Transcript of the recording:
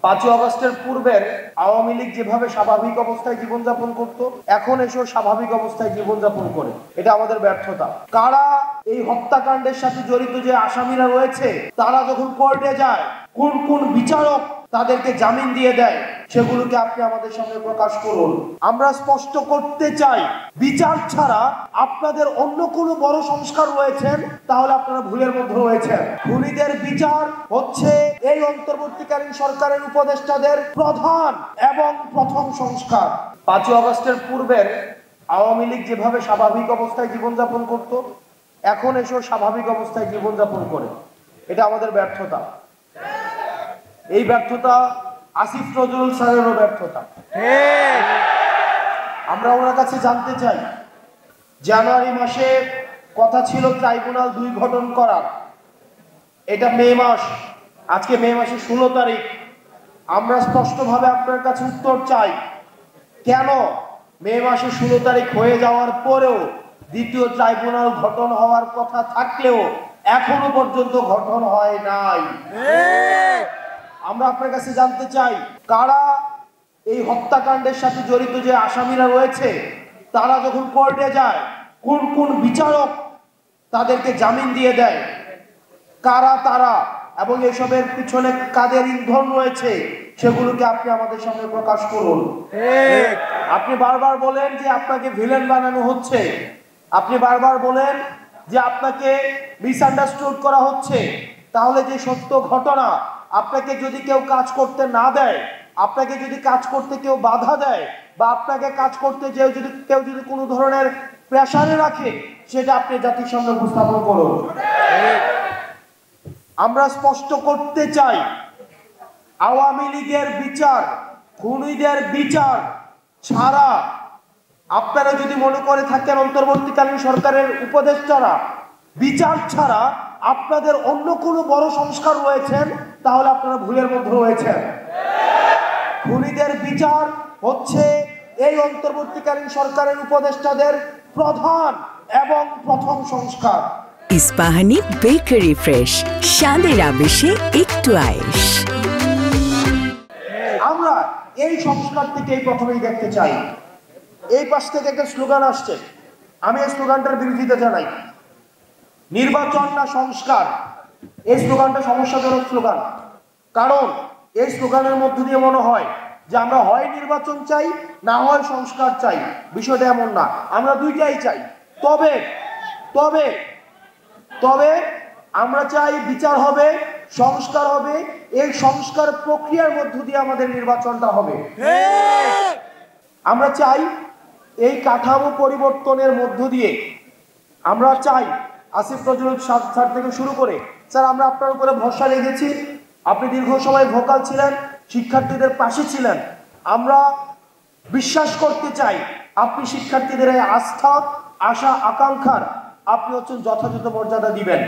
5ই আগস্টের পূর্বের আওয়ামী লীগ যেভাবে স্বাভাবিক অবস্থায় জীবনযাপন করত, এখন এসেও স্বাভাবিক অবস্থায় জীবনযাপন করে। এটা আমাদের ব্যর্থতা। কারা এই হত্যাকাণ্ডের সাথে জড়িত যে আসামিরা রয়েছে, তারা যখন কোর্টে যায়, কোন কোন বিচারক তাদেরকে জামিন দিয়ে দেয়, সেগুলোকে আপনি আমাদের সামনে প্রকাশ করুন। আমরা স্পষ্ট করতে চাই, বিচার ছাড়া আপনাদের অন্য কোনো বড় সংস্কার রয়েছেন, তাহলে আপনারা ভুলের মধ্যে রয়েছেন। খুনিদের বিচার হচ্ছে এই অন্তর্বর্তীকালীন সরকারের উপদেষ্টাদের প্রধান এবং প্রথম সংস্কার। 5ই আগস্টের পূর্বের আওয়ামী লীগ যেভাবে স্বাভাবিক অবস্থায় জীবনযাপন করত, এখন এসেও স্বাভাবিক অবস্থায় জীবনযাপন করে। এটা আমাদের ব্যর্থতা। এই ব্যর্থতা আসিফ নজরুল স্যারেরও ব্যর্থতা। আমরা ওনার কাছে জানতে চাই, জানুয়ারি মাসে কথা ছিল ট্রাইব্যুনাল 2 গঠন করার, এটা মে মাস, আজকে মে মাসের 16 তারিখ। আমরা স্পষ্টভাবে আপনার কাছে উত্তর চাই, কেন মে মাসে 16 তারিখ হয়ে যাওয়ার পরেও দ্বিতীয় ট্রাইব্যুনাল গঠন হওয়ার কথা থাকলেও এখনো পর্যন্ত গঠন হয় নাই? আমরা আপনার কাছে জানতে চাই, কারা এই হত্যাকাণ্ডের সাথে জড়িত যে আসামিরা রয়েছে, তারা যখন কোর্টে যায়, কোন কোন বিচারক তাদেরকে জামিন দিয়ে দেয়, কারা তারা এবং এসবের পিছনে কাদের ইন্ধন রয়েছে, সেগুলোকে আপনি আমাদের সামনে প্রকাশ করুন। আপনি বারবার বলেন যে আপনাকে ভিলেন বানানো হচ্ছে, আপনি বারবার বলেন যে আপনাকে মিসআন্ডারস্টুড করা হচ্ছে। তাহলে যে সত্য ঘটনা, আপনাকে যদি কেউ কাজ করতে না দেয়, আপনাকে যদি কাজ করতে কেউ বাধা দেয়, বা আপনাকে কাজ করতে কেউ যদি কোনো ধরনের প্রেসারে রাখে, সেটা আপনি জাতির সামনে উপস্থাপন করুন। আমরা স্পষ্ট করতে চাই, আওয়ামী লীগের বিচার, খুনিদের বিচার ছাড়া আপনারা যদি মনে করে থাকেন অন্তর্বর্তীকালীন সরকারের উপদেষ্টারা বিচার ছাড়া আপনাদের অন্য কোনো বড় সংস্কার রয়েছেন, তাহলে আপনারা ভুলের মধ্যে রয়েছেন। খুনিদের বিচার হচ্ছে এই অন্তর্বর্তীকালীন সরকারের উপদেষ্টাদের প্রধান এবং প্রথম সংস্কার। ইস্পাহানি বেকারি ফ্রেশ, স্বাদের আবেশে একটু আয়েশ। আমরা এই সংস্কার থেকে প্রথমেই দেখতে চাই। এই পাশ থেকে একটা স্লোগান আসছে, আমি এই স্লোগানটার বিরোধিতা জানাই। নির্বাচন না সংস্কার, এই স্লোগানটা সমস্যাজনক স্লোগান। কারণ এই স্লোগানের মধ্য দিয়ে মনে হয় যে আমরা হয় নির্বাচন চাই, না হয় সংস্কার চাই। বিষয়টা এমন না, আমরা দুইটাই চাই। তবে তবে তবে আমরা চাই বিচার হবে, সংস্কার হবে। এই সংস্কার প্রক্রিয়ার মধ্য দিয়ে আমাদের নির্বাচনটা হবে। আমরা চাই এই কাঠামো পরিবর্তনের মধ্য দিয়ে, আমরা চাই আসিফ নজরুল স্যার থেকে শুরু করে, স্যার আমরা আপনার উপরে ভরসা রেখেছি, আপনি দীর্ঘ সময় ভোকাল ছিলেন, শিক্ষার্থীদের পাশে ছিলেন। আমরা বিশ্বাস করতে চাই আপনি শিক্ষার্থীদের এই আস্থা, আশা, আকাঙ্ক্ষার আপনি হচ্ছেন যথাযথ মর্যাদা দিবেন।